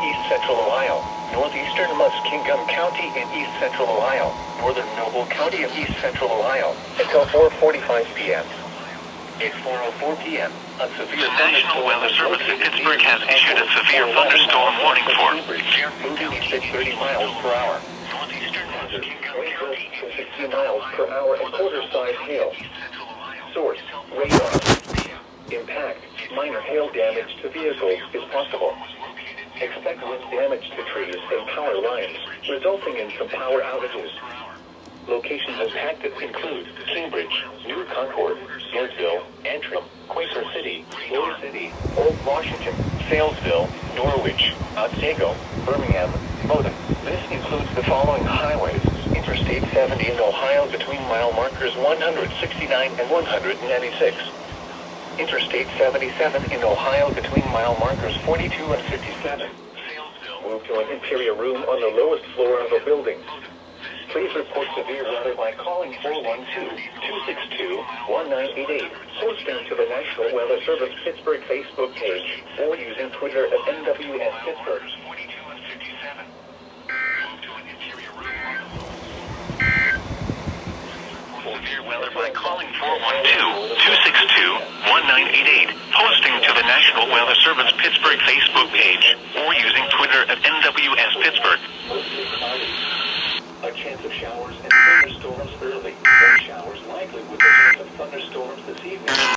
East Central Ohio, northeastern Muskingum County in East Central Ohio, northern Noble County of East Central Ohio, until 4:45 p.m. At 4:04 p.m., a severe The National Weather Service in Pittsburgh has issued a severe thunderstorm warning for moving east at 30 miles per hour. northeastern Muskingum County, 60 miles per hour and quarter-size hail. Source: radar. Impact: minor hail damage to vehicles is possible. Expect wind damage to trees and power lines, resulting in some power outages. Locations impacted include Cambridge, New Concord, Gainesville, Antrim, Quaker City, Lowell City, Old Washington, Salesville, Norwich, Otsego, Birmingham, Bowdoin. This includes the following highways: Interstate 70 in Ohio between mile markers 169 and 196. Interstate 77 in Ohio between mile markers 42 and 57. Move to an interior room on the lowest floor of a building. Please report severe weather by calling 412-262-1988, posting to the National Weather Service Pittsburgh Facebook page, or using Twitter at NWS Pittsburgh. severe weather by calling 412-262-1988, posting to the National Weather Service Pittsburgh Facebook page, or using Twitter at NWS Pittsburgh. A chance of showers and thunderstorms early. Then showers likely with a chance of thunderstorms this evening.